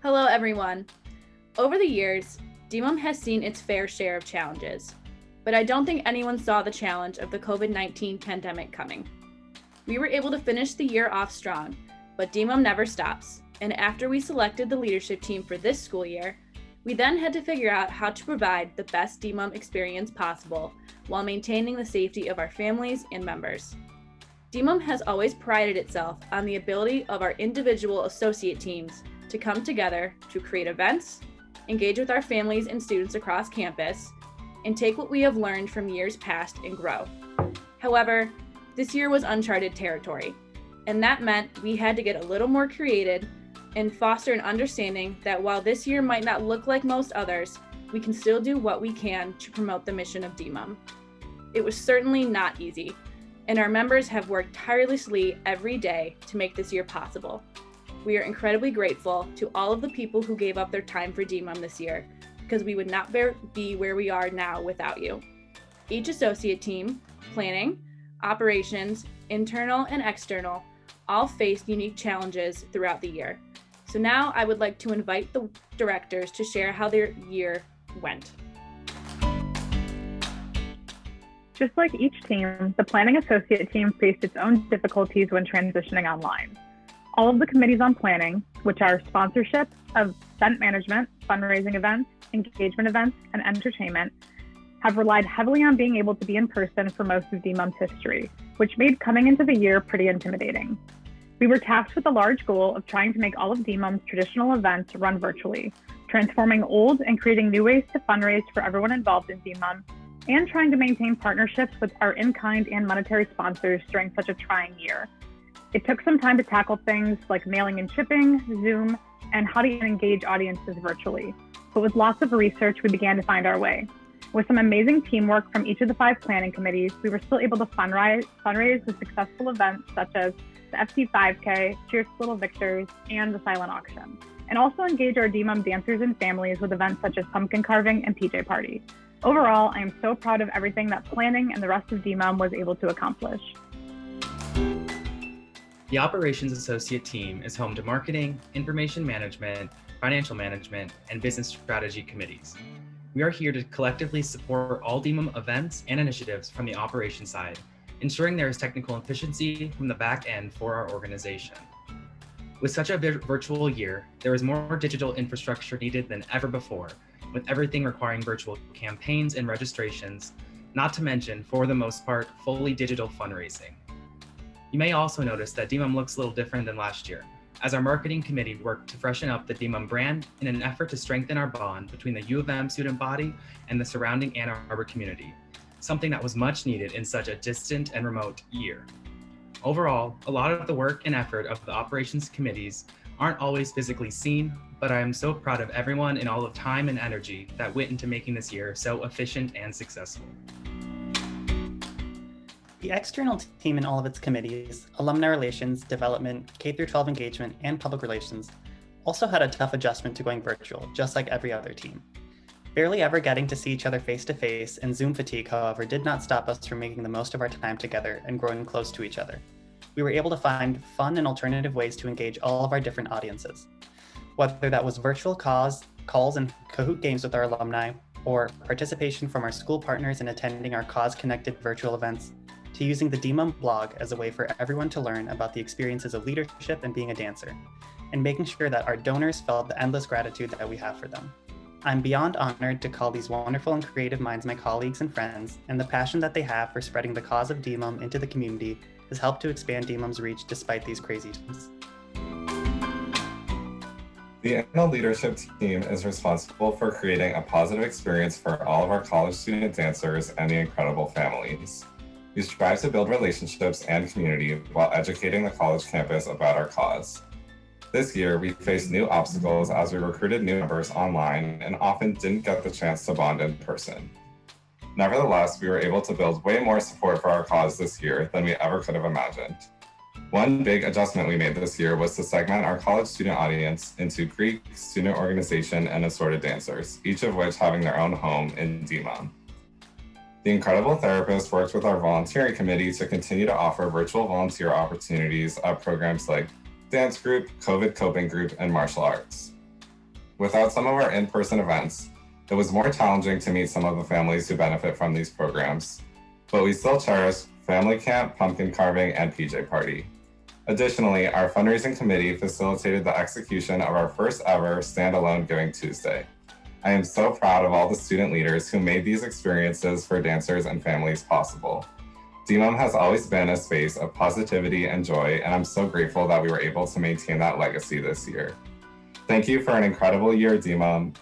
Hello, everyone. Over the years, DMUM has seen its fair share of challenges, but I don't think anyone saw the challenge of the COVID-19 pandemic coming. We were able to finish the year off strong, but DMUM never stops, and after we selected the leadership team for this school year, we then had to figure out how to provide the best DMUM experience possible while maintaining the safety of our families and members. DMUM has always prided itself on the ability of our individual associate teams to come together to create events, engage with our families and students across campus, and take what we have learned from years past and grow. However, this year was uncharted territory, and that meant we had to get a little more creative and foster an understanding that while this year might not look like most others, we can still do what we can to promote the mission of DMUM. It was certainly not easy, and our members have worked tirelessly every day to make this year possible. We are incredibly grateful to all of the people who gave up their time for DMUM this year, because we would not be where we are now without you. Each associate team, planning, operations, internal and external, all faced unique challenges throughout the year. So now I would like to invite the directors to share how their year went. Just like each team, the planning associate team faced its own difficulties when transitioning online. All of the committees on planning, which are sponsorship, event management, fundraising events, engagement events, and entertainment, have relied heavily on being able to be in person for most of DMUM's history, which made coming into the year pretty intimidating. We were tasked with the large goal of trying to make all of DMUM's traditional events run virtually, transforming old and creating new ways to fundraise for everyone involved in DMUM, and trying to maintain partnerships with our in-kind and monetary sponsors during such a trying year. It took some time to tackle things like mailing and shipping, Zoom, and how to engage audiences virtually. But with lots of research, we began to find our way. With some amazing teamwork from each of the 5 planning committees, we were still able to fundraise with successful events such as the FC 5K, Cheers to Little Victors, and the silent auction, and also engage our DMUM dancers and families with events such as pumpkin carving and PJ party. Overall, I am so proud of everything that planning and the rest of DMUM was able to accomplish. The Operations Associate team is home to marketing, information management, financial management, and business strategy committees. We are here to collectively support all DMUM events and initiatives from the operations side, ensuring there is technical efficiency from the back end for our organization. With such a virtual year, there is more digital infrastructure needed than ever before, with everything requiring virtual campaigns and registrations, not to mention, for the most part, fully digital fundraising. You may also notice that DMUM looks a little different than last year, as our marketing committee worked to freshen up the DMUM brand in an effort to strengthen our bond between the U of M student body and the surrounding Ann Arbor community, something that was much needed in such a distant and remote year. Overall, a lot of the work and effort of the operations committees aren't always physically seen, but I am so proud of everyone and all of time and energy that went into making this year so efficient and successful. The external team in all of its committees, alumni relations, development, K-12 engagement, and public relations, also had a tough adjustment to going virtual, just like every other team. Barely ever getting to see each other face to face, and Zoom fatigue, however, did not stop us from making the most of our time together and growing close to each other. We were able to find fun and alternative ways to engage all of our different audiences. Whether that was virtual calls and Kahoot games with our alumni, or participation from our school partners in attending our cause-connected virtual events, to using the DMUM blog as a way for everyone to learn about the experiences of leadership and being a dancer, and making sure that our donors felt the endless gratitude that we have for them. I'm beyond honored to call these wonderful and creative minds my colleagues and friends, and the passion that they have for spreading the cause of DMUM into the community has helped to expand DMUM's reach despite these crazy times. The annual leadership team is responsible for creating a positive experience for all of our college student dancers and the incredible families. We strive to build relationships and community while educating the college campus about our cause. This year, we faced new obstacles as we recruited new members online and often didn't get the chance to bond in person. Nevertheless, we were able to build way more support for our cause this year than we ever could have imagined. One big adjustment we made this year was to segment our college student audience into Greek, student organization, and assorted dancers, each of which having their own home in DMUM. The incredible therapist worked with our volunteering committee to continue to offer virtual volunteer opportunities at programs like dance group, COVID coping group, and martial arts. Without some of our in-person events, it was more challenging to meet some of the families who benefit from these programs, but we still cherish family camp, pumpkin carving, and PJ party. Additionally, our fundraising committee facilitated the execution of our first ever standalone Giving Tuesday. I am so proud of all the student leaders who made these experiences for dancers and families possible. DMOM has always been a space of positivity and joy, and I'm so grateful that we were able to maintain that legacy this year. Thank you for an incredible year, DMOM,